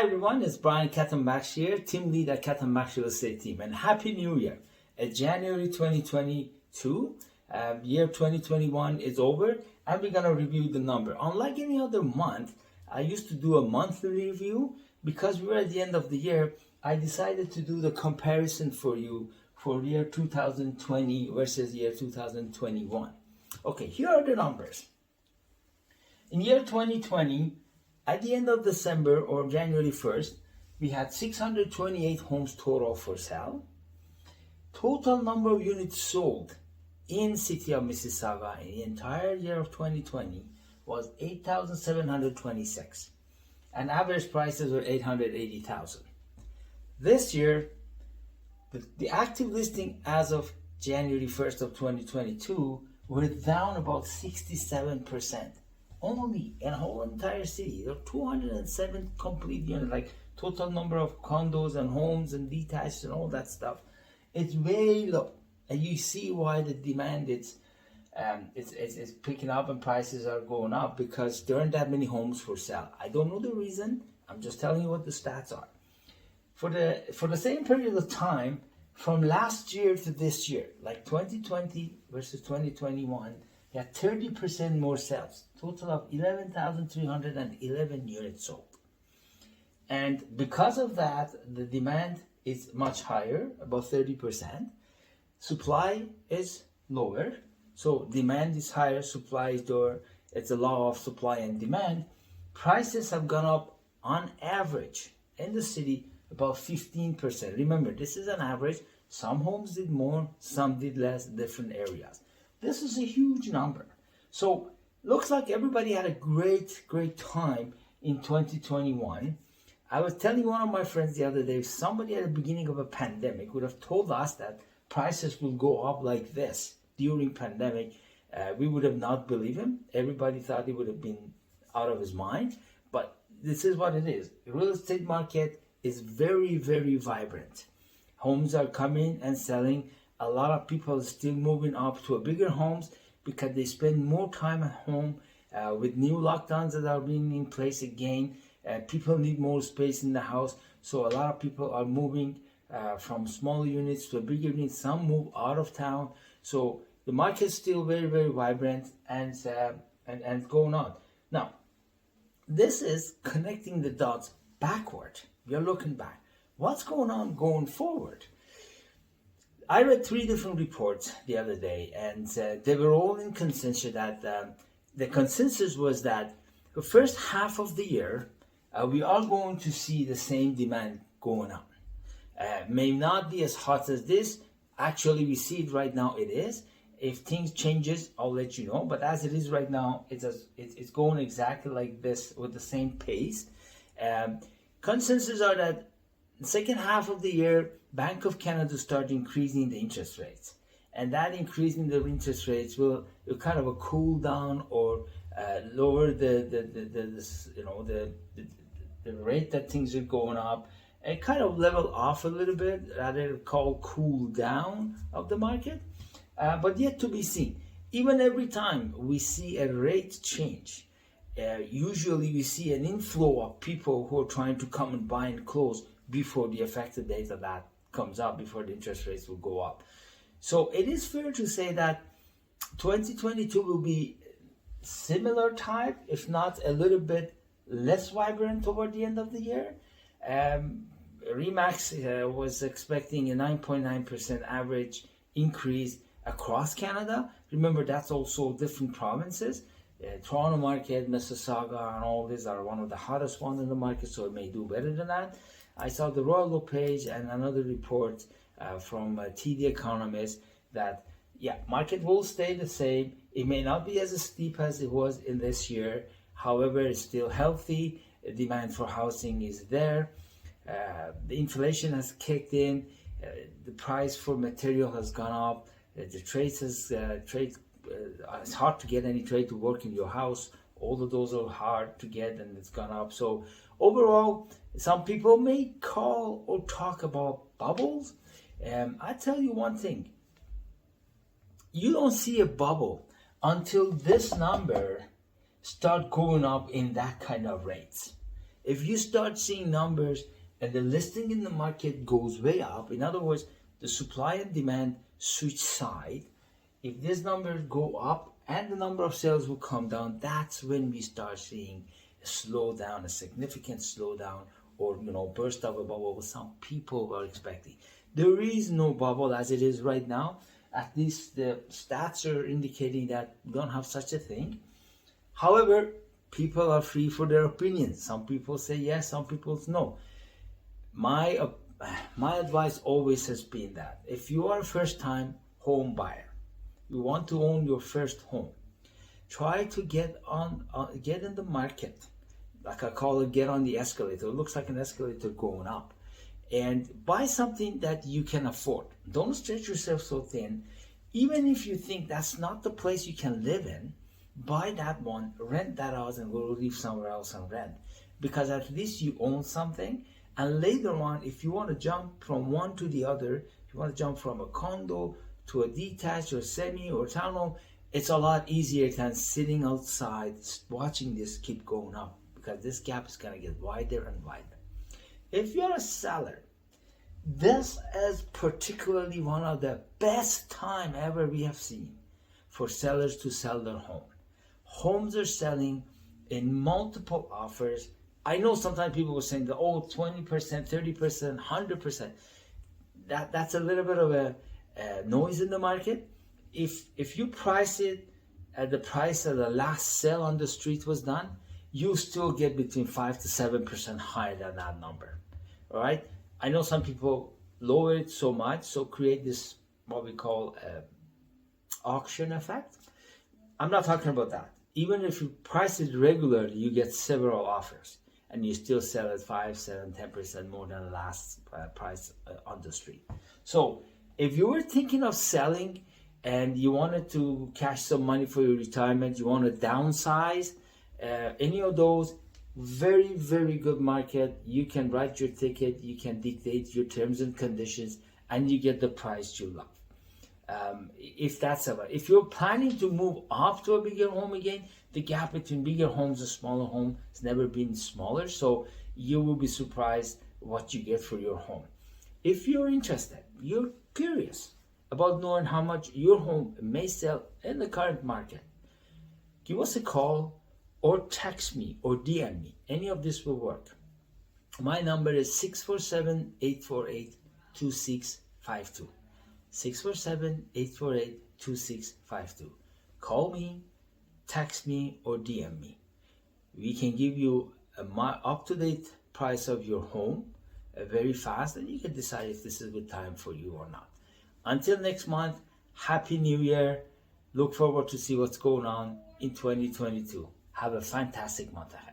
Hi everyone, it's Brian Khatambakhsh here, team lead at Khatambakhsh Real Estate Team, and Happy New Year! January 2022, year 2021 is over, and we're gonna review the number. Unlike any other month, I used to do a monthly review. Because we were at the end of the year, I decided to do the comparison for you for year 2020 versus year 2021. Okay, here are the numbers. In year 2020, at the end of December or January 1st, we had 628 homes total for sale. Total number of units sold in city of Mississauga in the entire year of 2020 was 8,726. And average prices were 880,000. This year, the active listing as of January 1st of 2022 were down about 67%. Only in a whole entire city. There are 207 complete units, like total number of condos and homes and detached and all that stuff. It's very low. And you see why the demand is picking up and prices are going up, because there aren't that many homes for sale. I don't know the reason. I'm just telling you what the stats are. For the same period of time, from last year to this year, like 2020 versus 2021, you had 30% more sales. Total of 11,311 units sold. And because of that, the demand is much higher, about 30%. Supply is lower. So demand is higher, supply is lower. It's a law of supply and demand. Prices have gone up on average in the city about 15%. Remember, this is an average. Some homes did more, some did less in different areas. This is a huge number. So looks like everybody had a great time in 2021. I was telling one of my friends the other day, if somebody at the beginning of a pandemic would have told us that prices will go up like this during pandemic, we would have not believed him. Everybody thought he would have been out of his mind. But this is what it is. The real estate market is very vibrant. Homes are coming and selling. A lot of people are still moving up to bigger homes because they spend more time at home. With new lockdowns that are being in place again, people need more space in the house. So a lot of people are moving from smaller units to bigger units. Some move out of town. So the market is still very vibrant and going on. Now, this is connecting the dots backward. We are looking back. What's going on going forward? I read 3 different reports the other day, and they were all in consensus that the consensus was that the first half of the year, we are going to see the same demand going on. May not be as hot as this. Actually, we see it right now, it is. If things changes, I'll let you know. But as it is right now, it's going exactly like this with the same pace. Consensus are that the second half of the year, Bank of Canada start increasing the interest rates, and that increasing the interest rates will kind of cool down or lower the rate that things are going up, and kind of level off a little bit, rather called cool down of the market. But yet to be seen. Even every time we see a rate change, usually we see an inflow of people who are trying to come and buy and close before the effective date of that comes up, before the interest rates will go up. So it is fair to say that 2022 will be similar type, if not a little bit less vibrant toward the end of the year. Remax was expecting a 9.9% average increase across Canada. Remember, that's also different provinces. Toronto market, Mississauga, and all these are one of the hottest ones in the market, so it may do better than that. I saw the Royal LePage and another report from TD Economist that, market will stay the same. It may not be as steep as it was in this year. However, it's still healthy. Demand for housing is there. The inflation has kicked in. The price for material has gone up. The trades it's hard to get any trade to work in your house. All of those are hard to get, and it's gone up. So overall, some people may call or talk about bubbles. I tell you one thing. You don't see a bubble until this number start going up in that kind of rates. If you start seeing numbers and the listing in the market goes way up, in other words, the supply and demand switch side, if these numbers go up and the number of sales will come down, that's when we start seeing a slowdown, a significant slowdown, or burst of a bubble what some people are expecting. There is no bubble as it is right now. At least the stats are indicating that we don't have such a thing. However, people are free for their opinions. Some people say yes, some people no. My advice always has been that if you are a first-time home buyer, you want to own your first home, try to get in the market, like I call it, get on the escalator. It looks like an escalator going up, and buy something that you can afford. Don't stretch yourself so thin. Even if you think that's not the place you can live in, buy that one, rent that out, and go live somewhere else and rent, because at least you own something. And later on, if you want to jump from one to the other, if you want to jump from a condo to a detached or semi or townhome, it's a lot easier than sitting outside watching this keep going up, because this gap is going to get wider and wider. If you're a seller, this is particularly one of the best time ever we have seen for sellers to sell their home. Homes are selling in multiple offers. I know sometimes people were saying that, 20%, 30%, 100%. That's a little bit of a noise in the market. If you price it at the price of the last sale on the street was done, you still get between 5 to 7% higher than that number. All right. I know some people lower it so much, so create this what we call auction effect. I'm not talking about that. Even if you price it regularly, you get several offers, and you still sell at 5, 7, 10% more than the last price on the street. So if you were thinking of selling and you wanted to cash some money for your retirement, you want to downsize, any of those, very, very good market. You can write your ticket, you can dictate your terms and conditions, and you get the price you love. If you're planning to move up to a bigger home again, the gap between bigger homes and smaller homes has never been smaller, so you will be surprised what you get for your home. If you're interested, you're curious about knowing how much your home may sell in the current market, give us a call or text me or DM me. Any of this will work. My number is 647-848-2652. 647-848-2652. Call me, text me, or DM me. We can give you a up-to-date price of your home very fast, and you can decide if this is a good time for you or not. Until next month, Happy New Year. Look forward to see what's going on in 2022. Have a fantastic month ahead.